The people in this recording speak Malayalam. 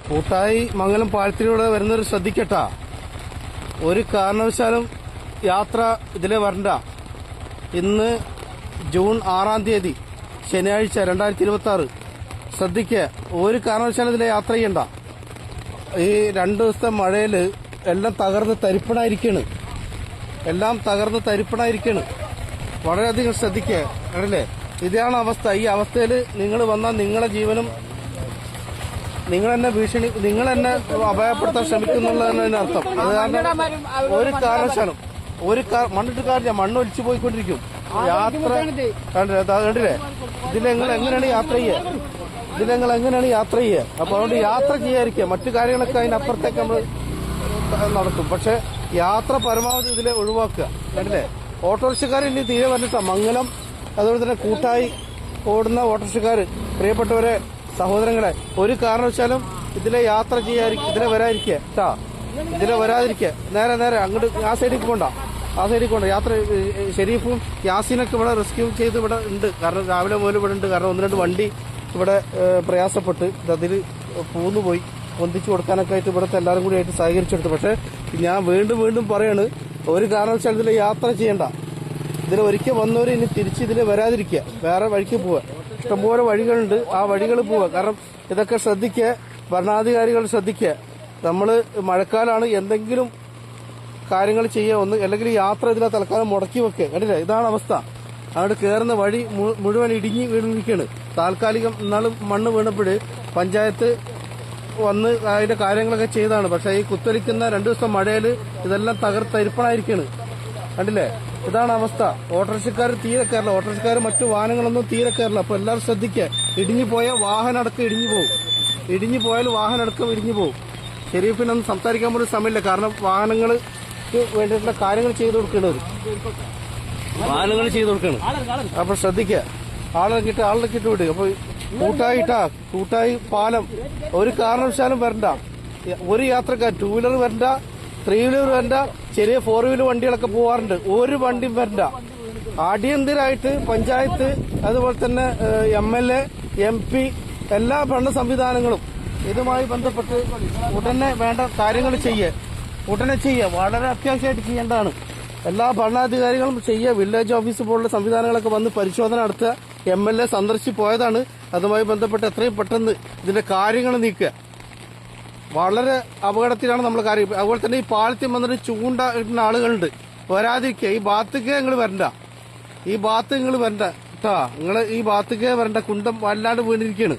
കൂട്ടായി മംഗലം പാലത്തിലൂടെ വരുന്നവർ ശ്രദ്ധിക്കട്ടാ. ഒരു കാരണവശാലും യാത്ര ഇതിലെ വരണ്ട. ഇന്ന് ജൂൺ 6-ാം തീയതി ശനിയാഴ്ച 2026. ശ്രദ്ധിക്കുക, ഒരു കാരണവശാലും ഇതിലെ യാത്ര ചെയ്യണ്ട. ഈ 2 ദിവസത്തെ മഴയിൽ എല്ലാം തകർന്ന് തരിപ്പണായിരിക്കാണ്. വളരെയധികം ശ്രദ്ധിക്കുക. കണ്ടില്ലേ, ഇതാണ് അവസ്ഥ. ഈ അവസ്ഥയിൽ നിങ്ങൾ വന്നാൽ നിങ്ങളെ ജീവനും നിങ്ങൾ തന്നെ അപായപ്പെടുത്താൻ ശ്രമിക്കുന്നുള്ളതാണ് അർത്ഥം. അത് കാരണം ഒരു കാരണവശാലും മണ്ണിട്ട് കാര്യമില്ല, മണ്ണ് ഒലിച്ചു പോയിക്കൊണ്ടിരിക്കും. യാത്ര കണ്ടില്ലേ, ഇതിലെങ്ങൾ എങ്ങനെയാണ് യാത്ര ചെയ്യുക? അപ്പൊ അതുകൊണ്ട് യാത്ര ചെയ്യാതിരിക്കുക. മറ്റു കാര്യങ്ങളൊക്കെ അതിനപ്പുറത്തേക്ക് നമ്മൾ നടത്തും. പക്ഷെ യാത്ര പരമാവധി ഇതിലെ ഒഴിവാക്കുക. കണ്ടില്ലേ, ഓട്ടോറിക്ഷക്കാർ ഇനി തീരെ വന്നിട്ടാ. മംഗലം അതുപോലെ തന്നെ കൂട്ടായി ഓടുന്ന ഓട്ടോറിക്ഷക്കാർ, പ്രിയപ്പെട്ടവരെ, സഹോദരങ്ങളെ, ഒരു കാരണവശാലും ഇതിലെ യാത്ര ചെയ്യാതിരിക്കുക, ഇതിലെ വരാതിരിക്കുക. നേരെ അങ്ങോട്ട് ആ സൈഡിൽ പോകണ്ട. യാത്ര ഷെരീഫും യാസീനൊക്കെ ഇവിടെ റെസ്ക്യൂ ചെയ്ത് ഇവിടെ ഉണ്ട്. കാരണം രാവിലെ മുതൽ ഇവിടെ ഉണ്ട്. കാരണം 1-2 വണ്ടി ഇവിടെ പ്രയാസപ്പെട്ട് അതിൽ പോയി പൊന്തിച്ചു കൊടുക്കാനൊക്കെ ആയിട്ട് ഇവിടുത്തെ എല്ലാവരും കൂടി ആയിട്ട് സഹകരിച്ചെടുത്തു. പക്ഷെ ഞാൻ വീണ്ടും പറയാണ്, ഒരു കാരണവശാലും ഇതിൽ യാത്ര ചെയ്യണ്ട. ഇതിൽ ഒരിക്കൽ വന്നവർ ഇനി തിരിച്ച് ഇതിൽ വരാതിരിക്കുക, വേറെ വഴിക്ക് പോവുക. ഇഷ്ടംപോലെ വഴികളുണ്ട്, ആ വഴികൾ പോവുക. കാരണം ഇതൊക്കെ ശ്രദ്ധിക്കുക, ഭരണാധികാരികൾ ശ്രദ്ധിക്കുക. നമ്മൾ മഴക്കാലമാണ്, എന്തെങ്കിലും കാര്യങ്ങൾ ചെയ്യുക, അല്ലെങ്കിൽ യാത്ര ഇതിലെ തൽക്കാലം മുടക്കി വെക്കുക. കണ്ടില്ലേ, ഇതാണ് അവസ്ഥ. അങ്ങോട്ട് കയറുന്ന വഴി മുഴുവൻ ഇടിഞ്ഞ് വീണിരിക്കുകയാണ്. താൽക്കാലികം ഇന്നാളും മണ്ണ് വീണപ്പോൾ പഞ്ചായത്ത് വന്ന് അതിന്റെ കാര്യങ്ങളൊക്കെ ചെയ്താണ്. പക്ഷെ ഈ കുത്തൊലിക്കുന്ന 2 ദിവസം മഴയിൽ ഇതെല്ലാം തരിപ്പണായിരിക്കാണ്. കണ്ടില്ലേ, ഇതാണ് അവസ്ഥ. ഓട്ടോറിക്ഷക്കാർ തീരെ കയറില്ല, ഓട്ടോറിക്ഷക്കാർ മറ്റു വാഹനങ്ങളൊന്നും തീരെ കയറില്ല. അപ്പൊ എല്ലാവരും ശ്രദ്ധിക്കുക. ഇടിഞ്ഞു പോയാൽ വാഹനടക്കം ഇടിഞ്ഞു പോകും. ഷെരീഫിനൊന്നും സംസാരിക്കാൻ പോലും സമയമില്ല. കാരണം വാഹനങ്ങൾക്ക് വേണ്ടിയിട്ടുള്ള കാര്യങ്ങൾ ചെയ്തു കൊടുക്കേണ്ടത്. അപ്പൊ ശ്രദ്ധിക്കുക, ആളിറക്കിട്ട് വിടുക. അപ്പൊ കൂട്ടായി പാലം ഒരു കാരണവശാലും വരണ്ട. ഒരു യാത്രക്കാർ 2 വീലർ വരണ്ട, 3 വീലർ വരണ്ട, ചെറിയ 4 വീലർ വണ്ടികളൊക്കെ പോവാറുണ്ട്. ഒരു വണ്ടിയും വരണ്ട. അടിയന്തരമായിട്ട് പഞ്ചായത്ത്, അതുപോലെ തന്നെ MLA, MP, എല്ലാ ഭരണ സംവിധാനങ്ങളും ഇതുമായി ബന്ധപ്പെട്ട് ഉടനെ വേണ്ട കാര്യങ്ങൾ ചെയ്യുക. വളരെ അത്യാവശ്യമായിട്ട് ചെയ്യേണ്ടതാണ്. എല്ലാ ഭരണാധികാരികളും ചെയ്യുക. വില്ലേജ് ഓഫീസ് പോലുള്ള സംവിധാനങ്ങളൊക്കെ വന്ന് പരിശോധന നടത്തുക. MLA സന്ദർശിച്ച് പോയതാണ്. അതുമായി ബന്ധപ്പെട്ട് എത്രയും പെട്ടെന്ന് ഇതിന്റെ കാര്യങ്ങൾ നീക്കുക. വളരെ അപകടത്തിലാണ് നമ്മൾ കാര്യം. അതുപോലെ തന്നെ ഈ പാലത്തിൽ വന്നിട്ട് ചൂണ്ട ഇടുന്ന ആളുകളുണ്ട്, വരാതിരിക്കുക. ഈ ഭാഗത്തേക്ക് നിങ്ങൾ വരണ്ട കേട്ടാ. നിങ്ങൾ ഈ ഭാഗത്തേക്ക് വരണ്ട. കുണ്ടം വല്ലാണ്ട് വീണിരിക്കുകയാണ്.